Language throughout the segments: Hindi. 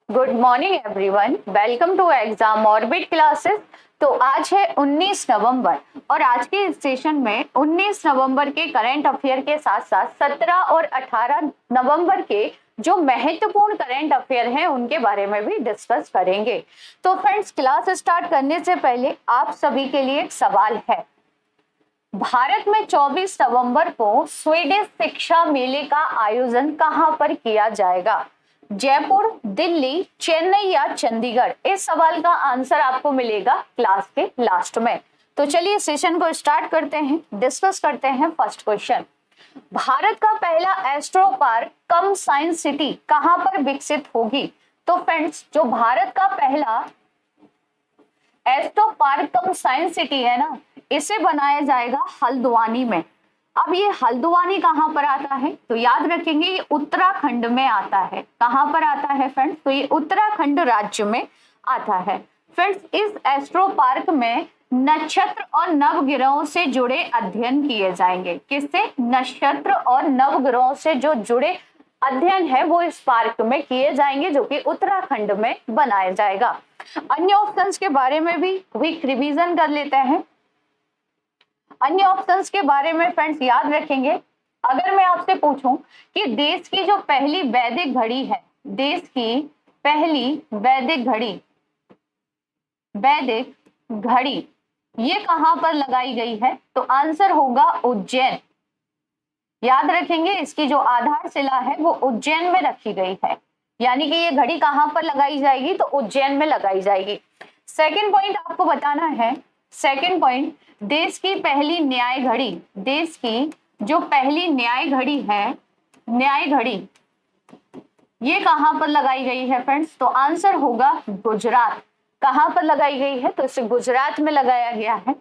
Good morning everyone, welcome to exam orbit classes. तो आज है 19 नवंबर और आज के इस सेशन में 19 नवंबर के करंट अफेयर के साथ साथ 17 और 18 नवंबर के जो महत्वपूर्ण करंट अफेयर हैं उनके बारे में भी डिस्कस करेंगे। तो फ्रेंड्स, क्लास स्टार्ट करने से पहले आप सभी के लिए एक सवाल है। भारत में 24 नवंबर को स्वीडिश शिक्षा मेले का आयोजन कहां पर किया जाएगा? जयपुर, दिल्ली, चेन्नई या चंडीगढ़? इस सवाल का आंसर आपको मिलेगा क्लास के लास्ट में। तो चलिए सेशन को स्टार्ट करते हैं, डिस्कस करते हैं फर्स्ट क्वेश्चन। भारत का पहला एस्ट्रो पार्क कम साइंस सिटी कहां पर विकसित होगी? तो फ्रेंड्स, जो भारत का पहला एस्ट्रो पार्क कम साइंस सिटी है ना, इसे बनाया जाएगा हल्द्वानी में। अब ये हल्द्वानी कहां पर आता है? तो याद रखेंगे ये उत्तराखंड में आता है। कहां पर आता है फ्रेंड्स? तो ये उत्तराखंड राज्य में आता है। फ्रेंड्स, इस एस्ट्रो पार्क में नक्षत्र और नवग्रहों से जुड़े अध्ययन किए जाएंगे। किससे? नक्षत्र और नवग्रहों से जो जुड़े अध्ययन है वो इस पार्क में किए जाएंगे, जो कि उत्तराखंड में बनाया जाएगा। अन्य ऑप्शंस के बारे में भी क्विक रिवीजन कर लेते हैं। अन्य ऑप्शंस के बारे में फ्रेंड्स याद रखेंगे। अगर मैं आपसे पूछूं कि देश की जो पहली वैदिक घड़ी है, देश की पहली वैदिक घड़ी ये कहां पर लगाई गई है? तो आंसर होगा उज्जैन। याद रखेंगे, इसकी जो आधारशिला है वो उज्जैन में रखी गई है। यानी कि ये घड़ी कहां पर लगाई जाएगी? तो उज्जैन में लगाई जाएगी। सेकंड पॉइंट आपको बताना है। सेकंड पॉइंट, देश की पहली न्याय घड़ी, देश की जो पहली न्याय घड़ी है, न्याय घड़ी ये कहां पर लगाई गई है फ्रेंड्स? तो आंसर होगा गुजरात। कहां पर लगाई गई है? तो इसे गुजरात में लगाया गया है।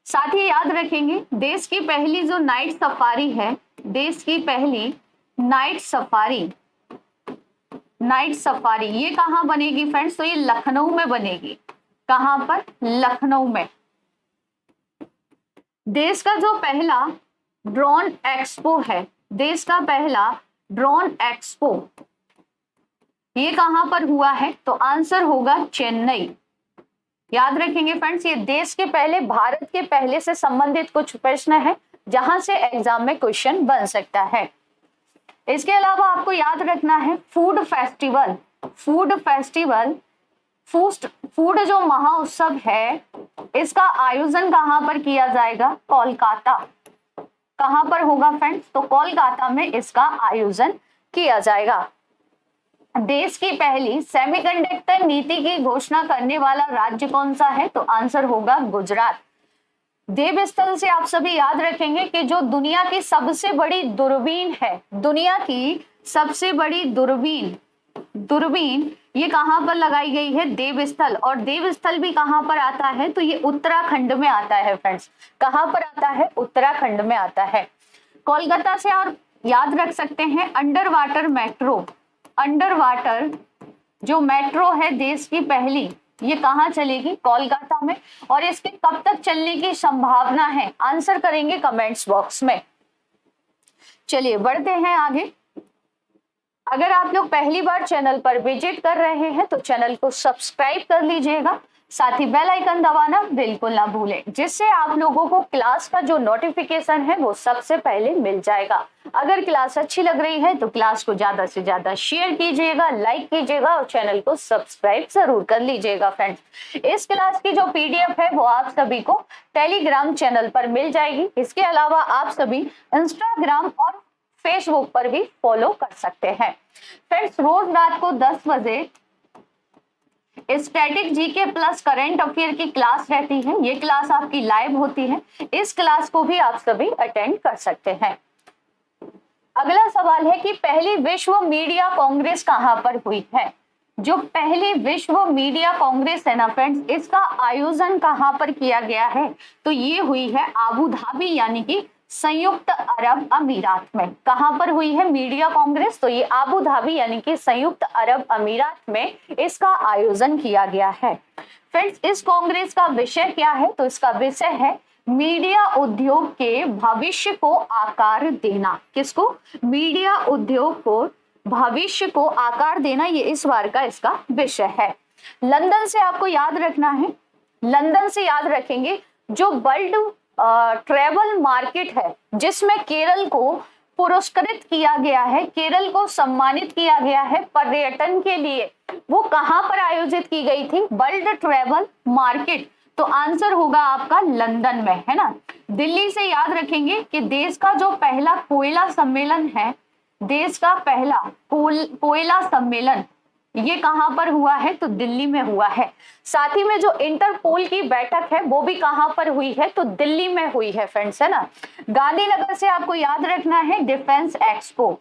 साथ ही याद रखेंगे, देश की पहली जो नाइट सफारी है, देश की पहली नाइट सफारी ये कहां बनेगी फ्रेंड्स? तो ये लखनऊ में बनेगी। कहां पर? लखनऊ में। देश का जो पहला ड्रोन एक्सपो है, देश का पहला ड्रोन एक्सपो ये कहां पर हुआ है? तो आंसर होगा चेन्नई। याद रखेंगे फ्रेंड्स, ये देश के पहले, भारत के पहले से संबंधित कुछ प्रश्न है जहां से एग्जाम में क्वेश्चन बन सकता है। इसके अलावा आपको याद रखना है फूड फेस्टिवल फूड जो महोत्सव है इसका आयोजन कहां पर किया जाएगा? कोलकाता। कहां पर होगा फ्रेंड्स? तो कोलकाता में इसका आयोजन किया जाएगा। देश की पहली सेमीकंडक्टर नीति की घोषणा करने वाला राज्य कौन सा है? तो आंसर होगा गुजरात। देवस्थल से आप सभी याद रखेंगे कि जो दुनिया की सबसे बड़ी दूरबीन है, दुनिया की सबसे बड़ी दूरबीन ये कहां पर लगाई गई है? देवस्थल। और देवस्थल भी कहां पर आता है? तो ये उत्तराखंड में आता है फ्रेंड्स। कहां पर आता है? उत्तराखंड में आता है। कोलकाता से और याद रख सकते हैं अंडर वाटर जो मेट्रो है देश की पहली, ये कहां चलेगी? कोलकाता में। और इसके कब तक चलने की संभावना है? आंसर करेंगे कमेंट्स बॉक्स में। चलिए बढ़ते हैं आगे। अगर आप लोग पहली बार चैनल पर विजिट कर रहे हैं तो चैनल को सब्सक्राइब कर लीजिएगा, साथ ही बेल आइकन दबाना बिल्कुल ना भूलें, जिससे आप लोगों को क्लास का जो नोटिफिकेशन है वो सबसे पहले मिल जाएगा। अगर क्लास अच्छी लग रही है तो क्लास को ज्यादा से ज्यादा शेयर कीजिएगा, लाइक कीजिएगा और चैनल को सब्सक्राइब जरूर कर लीजिएगा फ्रेंड्स। इस क्लास की जो पीडीएफ है वो आप सभी को टेलीग्राम चैनल पर मिल जाएगी। इसके अलावा आप सभी इंस्टाग्राम और फेसबुक पर भी फॉलो कर सकते हैं। फ्रेंड्स, रोज रात को 10 बजे static GK plus current affair की क्लास रहती है। ये क्लास आपकी लाइव होती है। इस क्लास को भी आप सभी अटेंड कर सकते हैं। अगला सवाल है कि पहली विश्व मीडिया कांग्रेस कहां पर हुई है? जो पहली विश्व मीडिया कांग्रेस है ना फ्रेंड्स, इसका आयोजन कहां पर किया गया है? तो ये हुई है आबू धाबी यानी कि संयुक्त अरब अमीरात में। कहां पर हुई है मीडिया कांग्रेस? तो ये आबू धाबी यानी कि संयुक्त अरब अमीरात में इसका आयोजन किया गया है। फ्रेंड्स, इस कांग्रेस का विषय क्या है? तो इसका विषय है मीडिया उद्योग के भविष्य को आकार देना। किसको? मीडिया उद्योग को भविष्य को आकार देना, ये इस बार का इसका विषय है। लंदन से आपको याद रखना है, लंदन से याद रखेंगे जो वर्ल्ड ट्रेवल मार्केट है जिसमें केरल को पुरस्कृत किया गया है, केरल को सम्मानित किया गया है पर्यटन के लिए, वो कहां पर आयोजित की गई थी? World travel market. तो आंसर होगा आपका लंदन में, है ना। दिल्ली से याद रखेंगे कि देश का जो पहला कोयला सम्मेलन है, देश का पहला कोयला सम्मेलन ये कहां पर हुआ है? तो दिल्ली में हुआ है। साथ ही में जो इंटरपोल की बैठक है वो भी कहां पर हुई है? तो दिल्ली में हुई है फ्रेंड्स, है ना। गांधीनगर से आपको याद रखना है डिफेंस एक्सपो,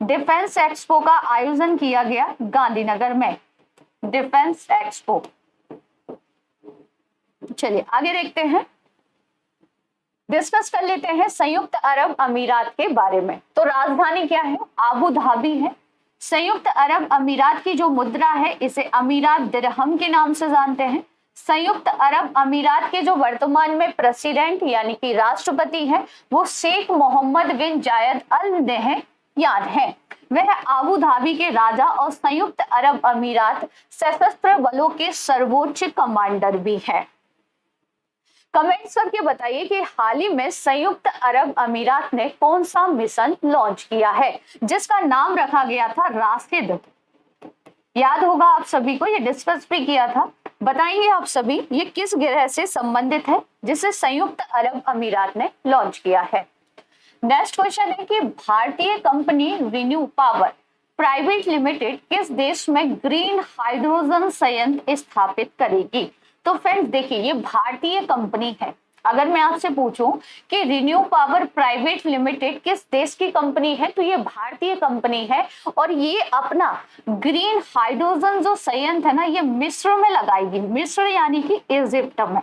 डिफेंस एक्सपो का आयोजन किया गया गांधीनगर में, डिफेंस एक्सपो। चलिए आगे देखते हैं, डिस्कस कर लेते हैं संयुक्त अरब अमीरात के बारे में। तो राजधानी क्या है? आबू धाबी है। संयुक्त अरब अमीरात की जो मुद्रा है इसे अमीरात दिरहम के नाम से जानते हैं। संयुक्त अरब अमीरात के जो वर्तमान में प्रेसिडेंट यानी कि राष्ट्रपति हैं वो शेख मोहम्मद बिन जायद अल नहयान है। वह आबू धाबी के राजा और संयुक्त अरब अमीरात सशस्त्र बलों के सर्वोच्च कमांडर भी हैं। कमेंट्स करके बताइए कि हाल ही में संयुक्त अरब अमीरात ने कौन सा मिशन लॉन्च किया है जिसका नाम रखा गया था राशिद। याद होगा आप सभी को, ये डिस्कस भी किया था। बताएंगे आप सभी ये किस ग्रह से संबंधित है जिसे संयुक्त अरब अमीरात ने लॉन्च किया है। नेक्स्ट क्वेश्चन है कि भारतीय company renew power private limited किस देश में ग्रीन हाइड्रोजन संयंत्र स्थापित करेगी? तो फ्रेंड्स देखिए, ये भारतीय कंपनी है। अगर मैं आपसे पूछूं कि रिन्यू पावर प्राइवेट लिमिटेड किस देश की कंपनी है, तो ये भारतीय कंपनी है और ये अपना ग्रीन हाइड्रोजन जो संयंत्र है ना, ये मिस्र में लगाएगी। मिस्र यानी कि इजिप्ट में।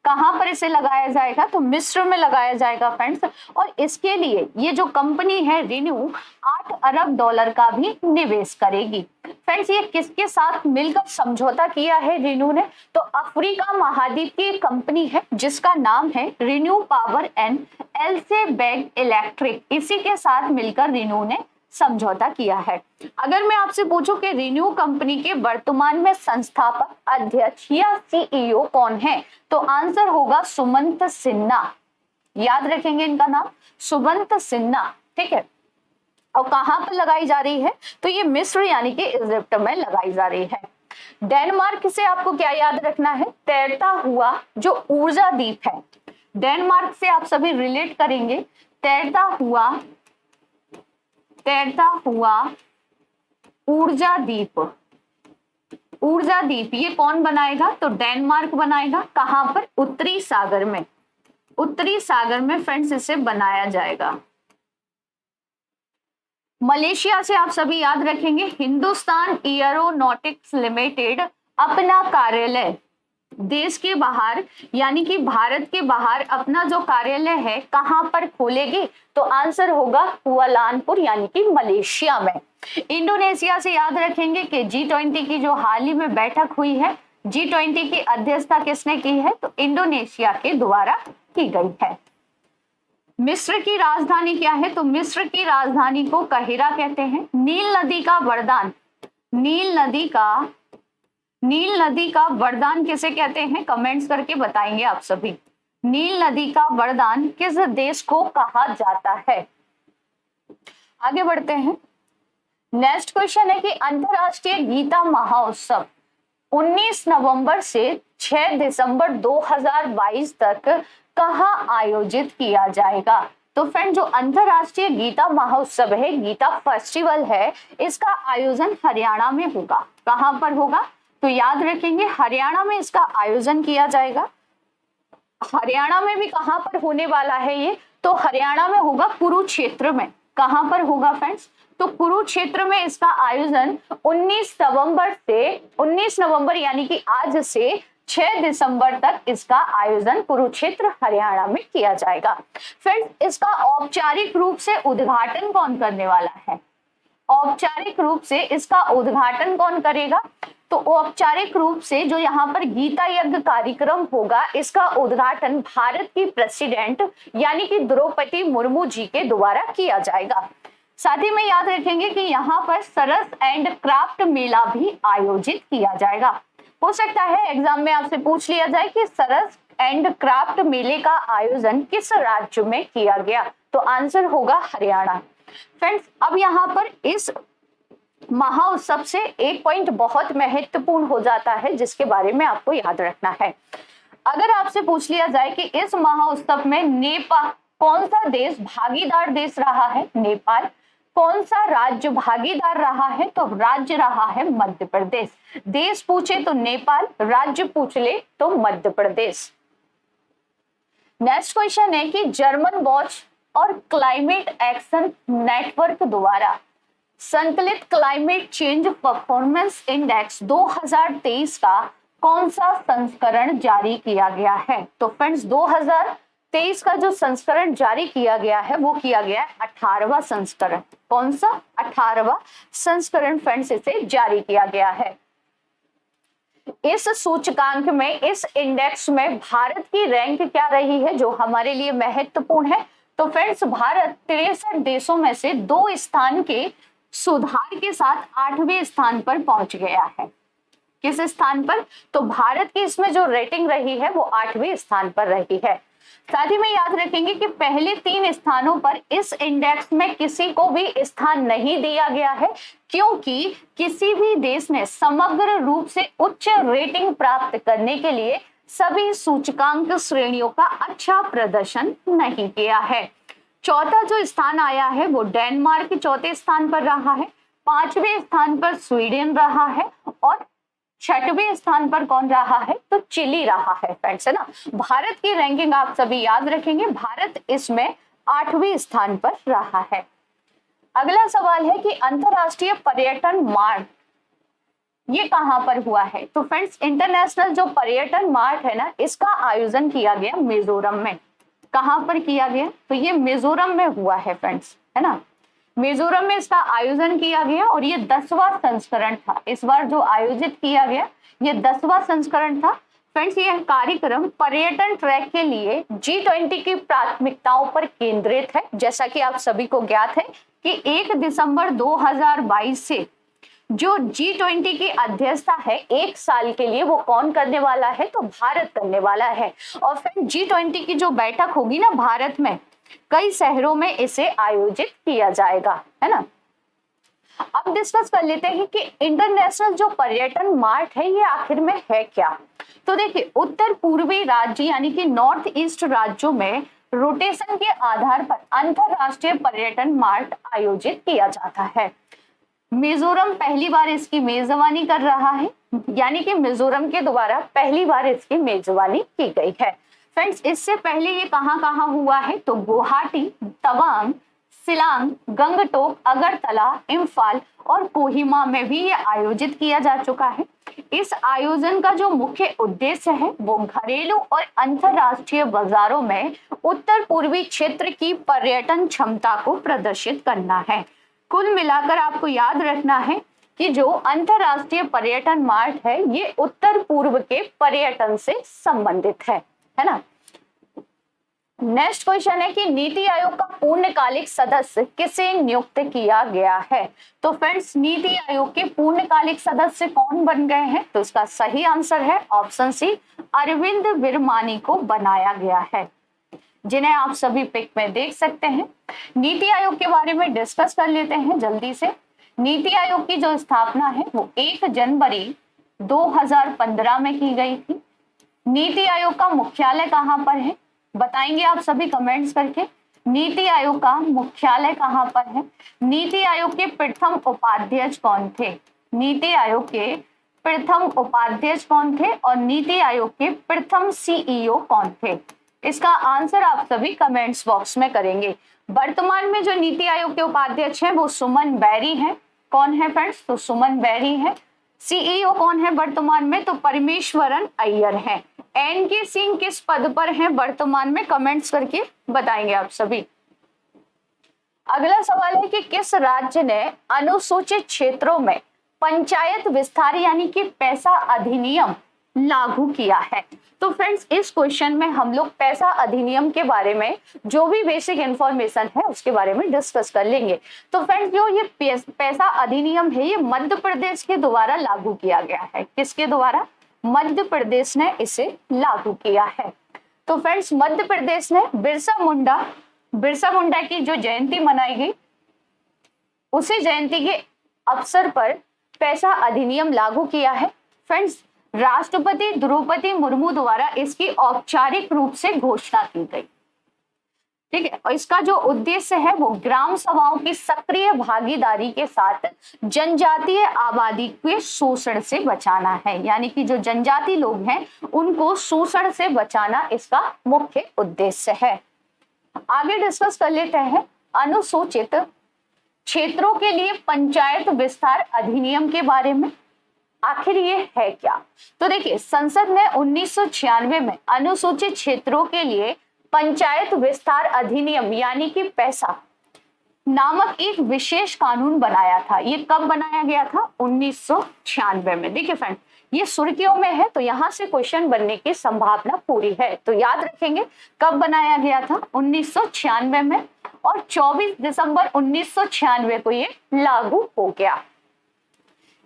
कहां पर इसे लगाया जाएगा? तो मिस्र में लगाया जाएगा फ्रेंड्स। और इसके लिए ये जो कंपनी है रिन्यू 8 अरब डॉलर का भी निवेश करेगी। फ्रेंड्स ये किसके साथ मिलकर समझौता किया है रिन्यू ने? तो अफ्रीका महाद्वीप की एक कंपनी है जिसका नाम है रिन्यू पावर एंड एल्सेबैग इलेक्ट्रिक, इसी के साथ मिलकर रिन्यू ने समझौता किया है। अगर मैं आपसे पूछूं कि रिन्यू कंपनी के वर्तमान में संस्थापक अध्यक्ष या सीईओ कौन है, तो आंसर होगा सुमंत सिन्हा। याद रखेंगे इनका नाम, सुमंत सिन्हा, ठीक है। और कहां पर लगाई जा रही है? तो ये मिस्र यानी कि इजिप्ट में लगाई जा रही है। डेनमार्क से आपको क्या याद रखना है? तैरता हुआ जो ऊर्जा द्वीप है, डेनमार्क से आप सभी रिलेट करेंगे। तैरता हुआ ऊर्जा द्वीप, ऊर्जा द्वीप ये कौन बनाएगा? तो डेनमार्क बनाएगा। कहां पर? उत्तरी सागर में, उत्तरी सागर में फ्रेंड्स इसे बनाया जाएगा। मलेशिया से आप सभी याद रखेंगे हिंदुस्तान एयरोनॉटिक्स लिमिटेड अपना कार्यालय देश के बाहर यानी कि भारत के बाहर अपना जो कार्यालय है कहां पर खोलेगी? तो आंसर होगा कुआलालंपुर यानी कि मलेशिया में। इंडोनेशिया से याद रखेंगे कि G20 की जो हाल ही में बैठक हुई है, G20 की अध्यक्षता किसने की है? तो इंडोनेशिया के द्वारा की गई है। मिस्र की राजधानी क्या है? तो मिस्र की राजधानी को काहिरा कहते हैं। नील नदी का वरदान, नील नदी का वरदान किसे कहते हैं? कमेंट्स करके बताएंगे आप सभी। नील नदी का वरदान किस देश को कहा जाता है? आगे बढ़ते हैं। नेक्स्ट क्वेश्चन है कि अंतरराष्ट्रीय गीता महोत्सव 19 नवंबर से 6 दिसंबर 2022 तक कहां आयोजित किया जाएगा? तो फ्रेंड जो अंतरराष्ट्रीय गीता महोत्सव है, गीता फेस्टिवल है, इसका आयोजन हरियाणा में होगा। कहां पर होगा? तो याद रखेंगे हरियाणा में इसका आयोजन किया जाएगा। हरियाणा में भी कहां पर होने वाला है ये? तो हरियाणा में होगा कुरुक्षेत्र में। कहां पर होगा फ्रेंड्स? तो कुरुक्षेत्र में इसका आयोजन 19 नवंबर यानी कि आज से 6 दिसंबर तक इसका आयोजन कुरुक्षेत्र हरियाणा में किया जाएगा। फ्रेंड्स इसका औपचारिक रूप से उद्घाटन कौन करने वाला है? औपचारिक रूप से इसका उद्घाटन कौन करेगा? तो औपचारिक रूप से जो यहाँ पर गीता यज्ञ कार्यक्रम होगा इसका उद्घाटन भारत की प्रेसिडेंट यानी कि द्रौपदी मुर्मू जी के द्वारा किया जाएगा। साथ ही में याद रखेंगे कि यहाँ पर सरस एंड क्राफ्ट मेला भी आयोजित किया जाएगा। हो सकता है एग्जाम में आपसे पूछ लिया जाए कि सरस एंड क्राफ्ट मेले का आयोजन किस राज्य में किया गया, तो आंसर होगा हरियाणा। फ्रेंड्स, अब यहाँ पर इस महाउत्सव से एक पॉइंट बहुत महत्वपूर्ण हो जाता है जिसके बारे में आपको याद रखना है। अगर आपसे पूछ लिया जाए कि इस महाउत्सव में नेपाल कौन सा देश भागीदार देश रहा है, नेपाल। कौन सा राज्य भागीदार रहा है, तो राज्य रहा है मध्य प्रदेश। देश पूछे तो नेपाल, राज्य पूछ ले तो मध्य प्रदेश। नेक्स्ट क्वेश्चन है कि जर्मन वॉच और क्लाइमेट एक्शन नेटवर्क द्वारा संकलित क्लाइमेट चेंज परफॉर्मेंस इंडेक्स 2023 का कौन सा संस्करण जारी किया गया है, तो फ्रेंड्स 2023 का जो संस्करण जारी किया गया है वो किया गया है 18वां संस्करण। कौन सा? 18वां संस्करण फ्रेंड्स इसे जारी किया गया है। इस सूचकांक में, इस इंडेक्स में भारत की रैंक क्या रही है जो हमारे लिए महत्वपूर्ण है, तो फ्रेंड्स भारत 63 देशों में से 2 स्थान के सुधार के साथ 8वें स्थान पर पहुंच गया है। किस स्थान पर? तो भारत की इसमें जो रेटिंग रही है वो 8वें स्थान पर रही है। साथ ही में याद रखेंगे कि पहले 3 स्थानों पर इस इंडेक्स में किसी को भी स्थान नहीं दिया गया है, क्योंकि किसी भी देश ने समग्र रूप से उच्च रेटिंग प्राप्त करने के लिए सभी सूचकांक श्रेणियों का अच्छा प्रदर्शन नहीं किया है। चौथा जो स्थान आया है वो डेनमार्क 4थे स्थान पर रहा है, 5वें स्थान पर स्वीडन रहा है और 6वें स्थान पर कौन रहा है, तो चिली रहा है फ्रेंड्स, है ना। भारत की रैंकिंग आप सभी याद रखेंगे, भारत इसमें 8वें स्थान पर रहा है। अगला सवाल है कि अंतरराष्ट्रीय पर्यटन मार्ट ये कहां पर हुआ है, तो फ्रेंड्स इंटरनेशनल जो पर्यटन मार्ट है ना, इसका आयोजन किया गया मिजोरम में। कहां पर किया गया, तो ये मिजोरम में हुआ है फ्रेंड्स, है ना। मिजोरम में इसका आयोजन किया गया और ये 10वां संस्करण था। इस बार जो आयोजित किया गया ये 10वां संस्करण था। फ्रेंड्स यह कार्यक्रम पर्यटन ट्रैक के लिए G20 की प्राथमिकताओं पर केंद्रित है। जैसा कि आप सभी को ज्ञात है कि 1 दिसंबर 2022 से जो G20 की अध्यक्षता है 1 साल के लिए वो कौन करने वाला है, तो भारत करने वाला है। और फिर G20 की जो बैठक होगी ना भारत में, कई शहरों में इसे आयोजित किया जाएगा, है ना। अब डिस्कस कर लेते हैं कि इंटरनेशनल जो पर्यटन मार्ट है ये आखिर में है क्या। तो देखिए उत्तर पूर्वी राज्य यानी कि नॉर्थ ईस्ट राज्यों में रोटेशन के आधार पर अंतरराष्ट्रीय पर्यटन मार्ट आयोजित किया जाता है। मिजोरम पहली बार इसकी मेजबानी कर रहा है, यानी कि मिजोरम के द्वारा पहली बार इसकी मेजबानी की गई है। फ्रेंड्स इससे पहले ये कहां कहां हुआ है, तो गुवाहाटी, तवांग, शिलांग, गंगटोक, अगरतला, इम्फाल और कोहिमा में भी ये आयोजित किया जा चुका है। इस आयोजन का जो मुख्य उद्देश्य है वो घरेलू और अंतरराष्ट्रीय बाजारों में उत्तर पूर्वी क्षेत्र की पर्यटन क्षमता को प्रदर्शित करना है। कुल मिलाकर आपको याद रखना है कि जो अंतरराष्ट्रीय पर्यटन मार्ट है ये उत्तर पूर्व के पर्यटन से संबंधित है ना। नेक्स्ट क्वेश्चन है कि नीति आयोग का पूर्णकालिक सदस्य किसे नियुक्त किया गया है, तो फ्रेंड्स नीति आयोग के पूर्णकालिक सदस्य कौन बन गए हैं, तो इसका सही आंसर है ऑप्शन सी, अरविंद विरमानी को बनाया गया है, जिन्हें आप सभी पिक में देख सकते हैं। नीति आयोग के बारे में डिस्कस कर लेते हैं जल्दी से। नीति आयोग की जो स्थापना है वो 1 जनवरी 2015 में की गई थी। नीति आयोग का मुख्यालय कहां पर है, बताएंगे आप सभी कमेंट्स करके। नीति आयोग का मुख्यालय कहां पर है, नीति आयोग के प्रथम उपाध्यक्ष कौन थे, नीति आयोग के प्रथम उपाध्यक्ष कौन थे और नीति आयोग के प्रथम सीईओ कौन थे, इसका आंसर आप सभी कमेंट्स बॉक्स में करेंगे। वर्तमान में जो नीति आयोग के उपाध्यक्ष हैं वो सुमन बैरी हैं। कौन है फ्रेंड्स, तो सुमन बैरी है। सीईओ कौन है वर्तमान में, तो परमेश्वरन अय्यर हैं। एनके सिंह किस पद पर हैं वर्तमान में, कमेंट्स करके बताएंगे आप सभी। अगला सवाल है कि किस राज्य ने अनुसूचित क्षेत्रों में पंचायत विस्तार यानी कि पैसा अधिनियम लागू किया है? तो फ्रेंड्स इस क्वेश्चन में हम लोग पैसा अधिनियम के बारे में जो भी बेसिक इंफॉर्मेशन है उसके बारे में डिस्कस कर लेंगे। तो फ्रेंड्स जो ये पैसा अधिनियम है ये मध्य प्रदेश के द्वारा लागू किया गया है। किसके द्वारा? मध्य प्रदेश ने इसे लागू किया है। तो फ्रेंड्स मध्य प्रदेश ने बिरसा मुंडा की जो जयंती मनाई गई उसी जयंती के अवसर पर पैसा अधिनियम लागू किया है। फ्रेंड्स राष्ट्रपति द्रौपदी मुर्मू द्वारा इसकी औपचारिक रूप से घोषणा की गई। ठीक है, और इसका जो उद्देश्य है वो ग्राम सभाओं की सक्रिय भागीदारी के साथ जनजातीय आबादी के शोषण से बचाना है। यानी कि जो जनजाति लोग हैं उनको शोषण से बचाना इसका मुख्य उद्देश्य है। आगे डिस्कस कर लेते हैं अनुसूचित क्षेत्रों के लिए पंचायत विस्तार अधिनियम के बारे में। आखिर ये है क्या? तो देखिए संसद ने 1996 में अनुसूचित क्षेत्रों के लिए पंचायत विस्तार अधिनियम यानी कि पैसा नामक एक विशेष कानून बनाया था। ये कब बनाया गया था? 1996 में। देखिए फ्रेंड ये सुर्खियों में है तो यहाँ से क्वेश्चन बनने की संभावना पूरी है। तो याद रखेंगे कब बनाया गया था? 1996 में, और 24 दिसंबर 1996 को ये लागू हो गया।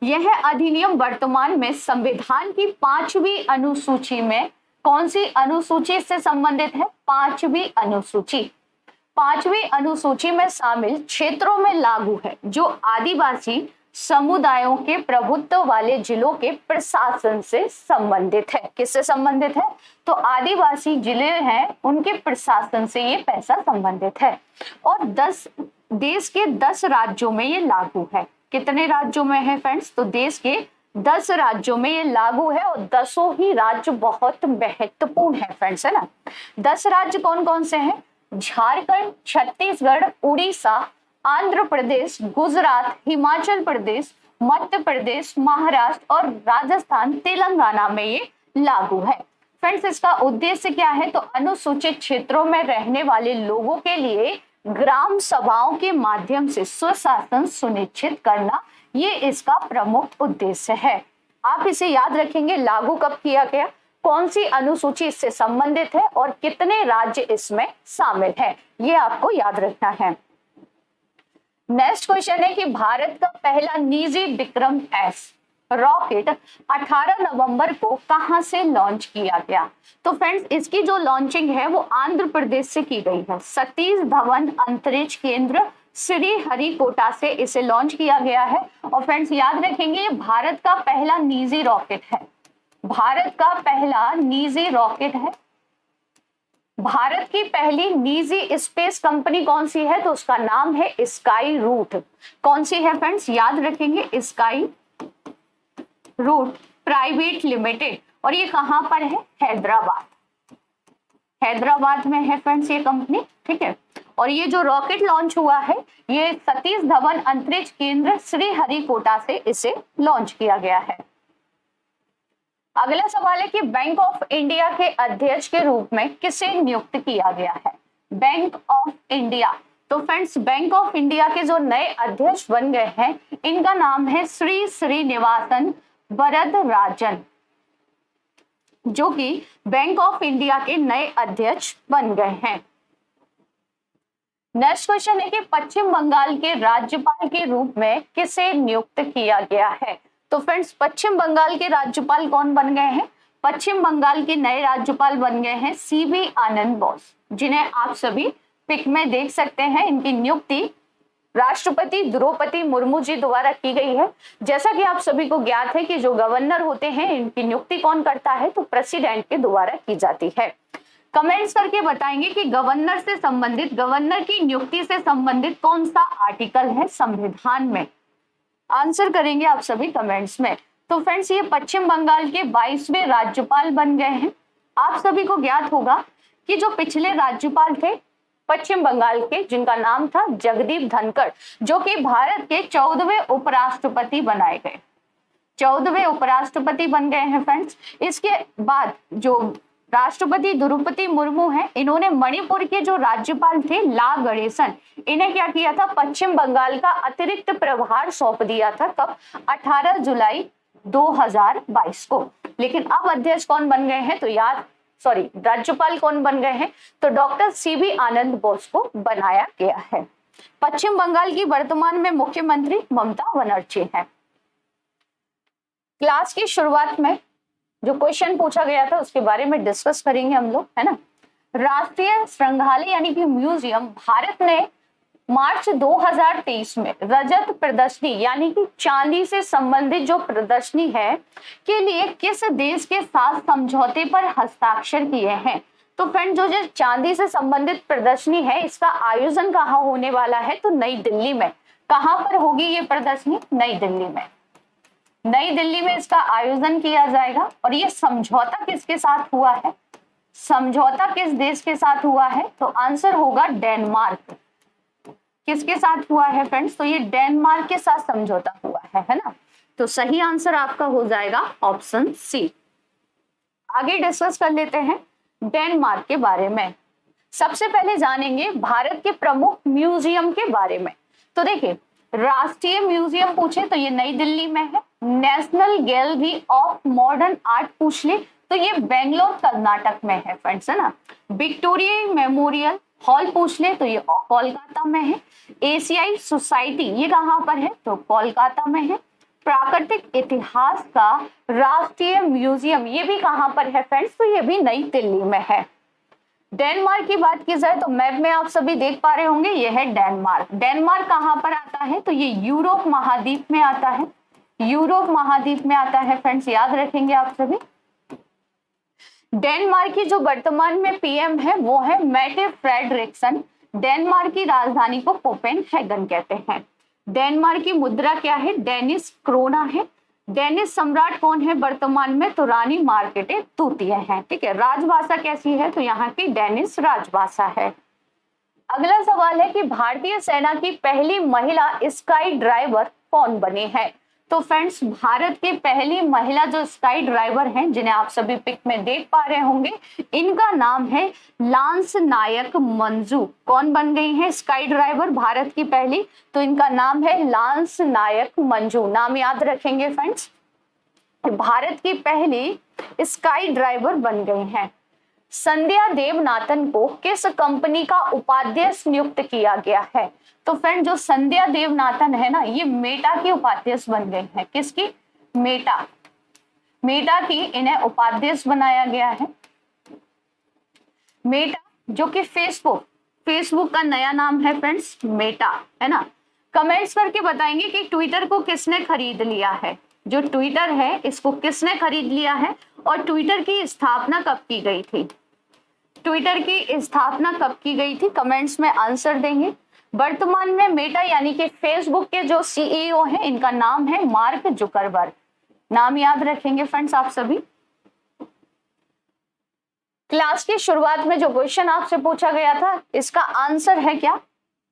यह अधिनियम वर्तमान में संविधान की 5वीं अनुसूची में कौन सी अनुसूची से संबंधित है? 5वीं अनुसूची। 5वीं अनुसूची में शामिल क्षेत्रों में लागू है जो आदिवासी समुदायों के प्रभुत्व वाले जिलों के प्रशासन से संबंधित है। किससे संबंधित है? तो आदिवासी जिले हैं उनके प्रशासन से ये पैसा संबंधित है। और देश के 10 राज्यों में ये लागू है। कितने राज्यों में है फ्रेंड्स? तो देश के 10 राज्यों में ये लागू है, और 10 ही राज्य बहुत महत्वपूर्ण है फ्रेंड्स, है ना। 10 राज्य कौन कौन से हैं? झारखंड, छत्तीसगढ़, उड़ीसा, आंध्र प्रदेश, गुजरात, हिमाचल प्रदेश, मध्य प्रदेश, महाराष्ट्र और राजस्थान, तेलंगाना में ये लागू है। फ्रेंड्स इसका उद्देश्य क्या है? तो अनुसूचित क्षेत्रों में रहने वाले लोगों के लिए ग्राम सभाओं के माध्यम से सुशासन सुनिश्चित करना, ये इसका प्रमुख उद्देश्य है। आप इसे याद रखेंगे लागू कब किया गया, कौन सी अनुसूची इससे संबंधित है और कितने राज्य इसमें शामिल है, ये आपको याद रखना है। नेक्स्ट क्वेश्चन है कि भारत का पहला निजी विक्रम एस रॉकेट 18 नवंबर को कहां से लॉन्च किया गया? तो फ्रेंड्स इसकी जो लॉन्चिंग है वो आंध्र प्रदेश से की गई है। सतीश धवन अंतरिक्ष केंद्र श्रीहरिकोटा से इसे लॉन्च किया गया है। और फ्रेंड्स याद रखेंगे ये भारत का पहला निजी रॉकेट है। भारत का पहला निजी रॉकेट है। भारत की पहली निजी स्पेस कंपनी कौन सी है? तो उसका नाम है स्काई रूट। कौन सी है फ्रेंड्स? याद रखेंगे स्काई रूट प्राइवेट लिमिटेड। और ये कहां पर है? हैदराबाद। हैदराबाद में है फ्रेंड्स ये कंपनी, ठीक है। और ये जो रॉकेट लॉन्च हुआ है ये सतीश धवन अंतरिक्ष केंद्र श्रीहरिकोटा से इसे लॉन्च किया गया है। अगला सवाल है कि बैंक ऑफ इंडिया के अध्यक्ष के रूप में किसे नियुक्त किया गया है? Bank of India. तो फ्रेंड्स बैंक ऑफ इंडिया के जो नए अध्यक्ष बन गए हैं इनका नाम है श्री श्रीनिवासन वरदराजन, जो कि बैंक ऑफ इंडिया के नए अध्यक्ष बन गए हैं। नेक्स्ट क्वेश्चन है कि पश्चिम बंगाल के राज्यपाल के रूप में किसे नियुक्त किया गया है? तो फ्रेंड्स पश्चिम बंगाल के राज्यपाल कौन बन गए हैं? पश्चिम बंगाल के नए राज्यपाल बन गए हैं सीवी आनंद बोस, जिन्हें आप सभी पिक में देख सकते हैं। इनकी नियुक्ति राष्ट्रपति द्रौपदी मुर्मू जी द्वारा की गई है। जैसा कि आप सभी को ज्ञात है कि जो गवर्नर होते हैं इनकी नियुक्ति कौन करता है? तो प्रेसिडेंट के द्वारा की जाती है। कमेंट्स करके बताएंगे कि गवर्नर से संबंधित, गवर्नर की नियुक्ति से संबंधित कौन सा आर्टिकल है संविधान में? आंसर करेंगे आप सभी कमेंट्स में। तो फ्रेंड्स ये पश्चिम बंगाल के 22वें राज्यपाल बन गए हैं। आप सभी को ज्ञात होगा कि जो पिछले राज्यपाल थे पश्चिम बंगाल के, जिनका नाम था जगदीप धनखड़, जो कि भारत के 14वें उपराष्ट्रपति बनाए गए, 14वें उपराष्ट्रपति बन गए हैं फ्रेंड्स। इसके बाद जो राष्ट्रपति द्रौपदी मुर्मू हैं, इन्होंने मणिपुर के जो राज्यपाल थे ला गणेशन, इन्हें क्या किया था? पश्चिम बंगाल का अतिरिक्त प्रभार सौंप दिया था। कब? 18 जुलाई 2022 को। लेकिन अब अध्यक्ष कौन बन गए हैं, तो राज्यपाल कौन बन गए हैं, तो डॉक्टर सीवी आनंद बोस को बनाया गया है। पश्चिम बंगाल की वर्तमान में मुख्यमंत्री ममता बनर्जी हैं। क्लास की शुरुआत में जो क्वेश्चन पूछा गया था उसके बारे में डिस्कस करेंगे हम लोग, है ना। राष्ट्रीय संग्रहालय यानी कि म्यूजियम भारत ने मार्च 2023 में रजत प्रदर्शनी यानी कि चांदी से संबंधित जो प्रदर्शनी है के लिए किस देश के साथ समझौते पर हस्ताक्षर किए हैं। तो फ्रेंड जो चांदी से संबंधित प्रदर्शनी है इसका आयोजन कहाँ होने वाला है, तो नई दिल्ली में। कहाँ पर होगी ये प्रदर्शनी, नई दिल्ली में। नई दिल्ली में इसका आयोजन किया जाएगा। और ये समझौता किसके साथ हुआ है, समझौता किस देश के साथ हुआ है, तो आंसर होगा डेनमार्क। किसके साथ हुआ है फ्रेंड्स, तो ये डेनमार्क के साथ समझौता हुआ है ना। तो सही आंसर आपका हो जाएगा ऑप्शन सी। आगे डिस्कस कर लेते हैं डेनमार्क के बारे में। सबसे पहले जानेंगे भारत के प्रमुख म्यूजियम के बारे में। तो देखिए, राष्ट्रीय म्यूजियम पूछे तो ये नई दिल्ली में है। National gallery of modern art पूछ ले तो ये बेंगलोर कर्नाटक में है फ्रेंड्स, है ना। विक्टोरिया मेमोरियल हॉल पूछ ले तो ये कोलकाता में है। एशियाई सोसाइटी ये कहाँ पर है, तो कोलकाता में है। प्राकृतिक इतिहास का राष्ट्रीय म्यूजियम ये भी कहाँ पर है फ्रेंड्स, तो ये भी नई दिल्ली में है। डेनमार्क की बात की जाए तो मैप में आप सभी देख पा रहे होंगे ये है डेनमार्क। डेनमार्क कहाँ पर आता है, तो ये यूरोप महाद्वीप में आता है। यूरोप महाद्वीप में आता है फ्रेंड्स, याद रखेंगे आप सभी। डेनमार्क की जो वर्तमान में पीएम है वो है मेटे फ्रेडरिक्सन। डेनमार्क की राजधानी को कोपेनहेगन कहते हैं। डेनमार्क की मुद्रा क्या है, डेनिश क्रोना है। डेनिश सम्राट कौन है वर्तमान में, तो रानी मार्गरेट द्वितीय है। ठीक है, राजभाषा कैसी है, तो यहाँ की डेनिश राजभाषा है। अगला सवाल है कि भारतीय सेना की पहली महिला स्काई ड्राइवर कौन बनी है। तो फ्रेंड्स भारत की पहली महिला जो स्काई ड्राइवर हैं जिन्हें आप सभी पिक में देख पा रहे होंगे, इनका नाम है लांस नायक मंजू। कौन बन गई है स्काई ड्राइवर भारत की पहली, तो इनका नाम है लांस नायक मंजू। नाम याद रखेंगे फ्रेंड्स, भारत की पहली स्काई ड्राइवर बन गई हैं। संध्या देवनाथन को किस कंपनी का उपाध्यक्ष नियुक्त किया गया है। तो फ्रेंड जो संध्या देवनाथन है ना, ये मेटा की उपाध्यक्ष बन गए हैं। किसकी, मेटा की इन्हें उपाध्यक्ष बनाया गया है। मेटा जो कि फेसबुक का नया नाम है फ्रेंड्स, मेटा, है ना। कमेंट्स करके बताएंगे कि ट्विटर को किसने खरीद लिया है। जो ट्विटर है इसको किसने खरीद लिया है और ट्विटर की स्थापना कब की गई थी। ट्विटर की स्थापना कब की गई थी, कमेंट्स में आंसर देंगे। वर्तमान में मेटा यानी कि फेसबुक के जो सीईओ हैं इनका नाम है मार्क जुकरबर्ग। नाम याद रखेंगे फ्रेंड्स आप सभी। क्लास की शुरुआत में जो क्वेश्चन आपसे पूछा गया था इसका आंसर है क्या,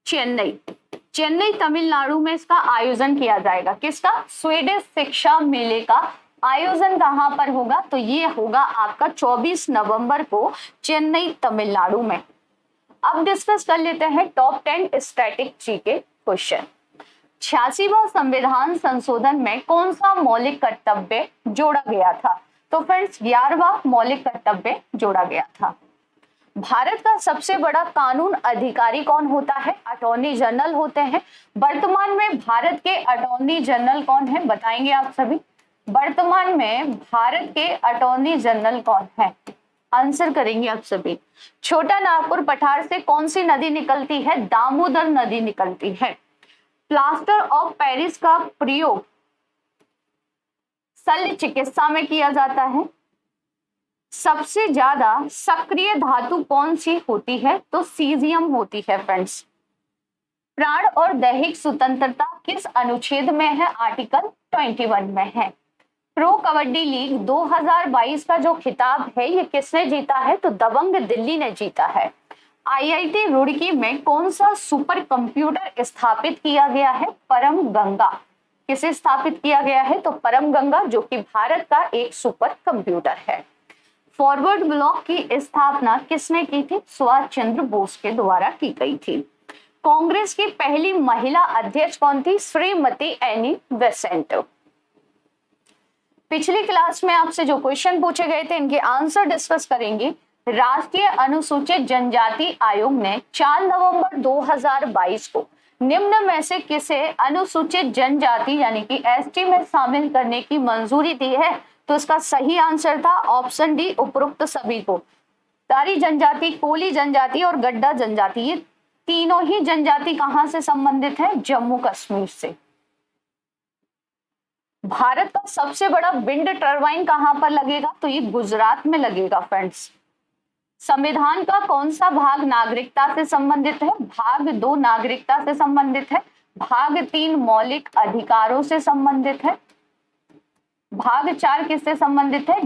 चेन्नई तमिलनाडु में इसका आयोजन किया जाएगा। किसका, स्वीडिश शिक्षा मेले का आयोजन कहां पर होगा, तो ये होगा आपका 24 नवंबर को चेन्नई तमिलनाडु में। अब डिस्कस कर लेते हैं टॉप 10 स्टैटिक जी के क्वेश्चन। 86वां संविधान संशोधन में कौन सा मौलिक कर्तव्य जोड़ा गया था। तो फ्रेंड्स 11वां मौलिक कर्तव्य जोड़ा गया था। भारत का सबसे बड़ा कानून अधिकारी कौन होता है, अटॉर्नी जनरल होते हैं। वर्तमान में भारत के अटॉर्नी जनरल कौन है, बताएंगे आप सभी। वर्तमान में भारत के अटॉर्नी जनरल कौन है, आंसर करेंगे आप सभी। छोटा नागपुर पठार से कौन सी नदी निकलती है, दामोदर नदी निकलती है। प्लास्टर ऑफ पेरिस का प्रयोग शल्य चिकित्सा में किया जाता है। सबसे ज्यादा सक्रिय धातु कौन सी होती है, तो सीजियम होती है फ्रेंड्स। प्राण और दैहिक स्वतंत्रता किस अनुच्छेद में है, आर्टिकल 21 में है। प्रो कबड्डी लीग 2022 का जो खिताब है ये किसने जीता है, तो दबंग दिल्ली ने जीता है। आईआईटी रुड़की में कौन सा सुपर कंप्यूटर स्थापित किया गया है, परम गंगा। किसे स्थापित किया गया है, तो परम गंगा जो कि भारत का एक सुपर कंप्यूटर है। फॉरवर्ड ब्लॉक की स्थापना किसने की थी, सुभाष चंद्र बोस के द्वारा की गई थी। कांग्रेस की पहली महिला अध्यक्ष कौन थी, श्रीमती एनी बेसेंट। पिछली क्लास में आपसे जो क्वेश्चन पूछे गए थे इनके आंसर डिस्कस करेंगे। राष्ट्रीय अनुसूचित जनजाति आयोग ने 4 नवंबर 2022 को निम्न में से किसे अनुसूचित जनजाति यानी कि एसटी में शामिल करने की मंजूरी दी है? तो इसका सही आंसर था ऑप्शन डी, उपरोक्त सभी को। तारी जनजाति, कोली जनजाति और गड्डा जनजाति, ये तीनों ही जनजाति कहां से संबंधित है? जम्मू कश्मीर से। भारत का सबसे बड़ा विंड टरबाइन कहां पर लगेगा? तो ये गुजरात में लगेगा फ्रेंड्स। संविधान का कौन सा भाग नागरिकता से संबंधित है? भाग 2 नागरिकता से संबंधित है। भाग 3 मौलिक अधिकारों से संबंधित है। भाग 4 किससे संबंधित है?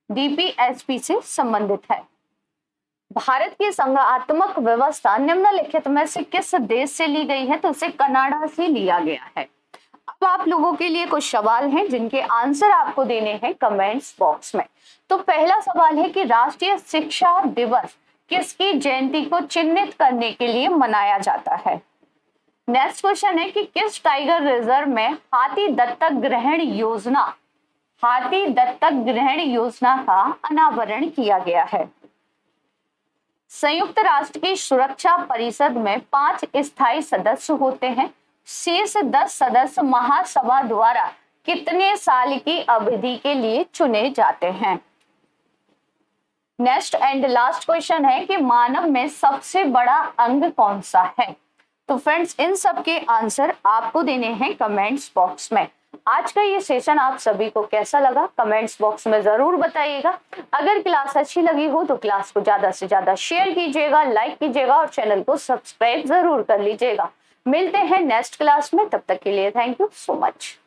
डीपीएसपी से संबंधित है। भारत की संघात्मक व्यवस्था निम्नलिखित में से किस देश से ली गई है? तो उसे कनाडा से लिया गया है। अब आप लोगों के लिए कुछ सवाल हैं जिनके आंसर आपको देने हैं कमेंट्स बॉक्स में। तो पहला सवाल है कि राष्ट्रीय शिक्षा दिवस किसकी जयंती को चिन्हित करने के लिए मनाया जाता है? नेक्स्ट क्वेश्चन है कि किस टाइगर रिजर्व में हाथी दत्तक ग्रहण योजना का अनावरण किया गया है? संयुक्त राष्ट्र की सुरक्षा परिषद में 5 स्थायी सदस्य होते हैं। शेष 10 सदस्य महासभा द्वारा कितने साल की अवधि के लिए चुने जाते हैं? नेक्स्ट एंड लास्ट क्वेश्चन है कि मानव में सबसे बड़ा अंग कौन सा है? तो फ्रेंड्स इन सब के आंसर आपको देने हैं कमेंट्स बॉक्स में। आज का ये सेशन आप सभी को कैसा लगा कमेंट्स बॉक्स में जरूर बताइएगा। अगर क्लास अच्छी लगी हो तो क्लास को ज्यादा से ज्यादा शेयर कीजिएगा, लाइक कीजिएगा और चैनल को सब्सक्राइब जरूर कर लीजिएगा। मिलते हैं नेक्स्ट क्लास में, तब तक के लिए थैंक यू सो मच।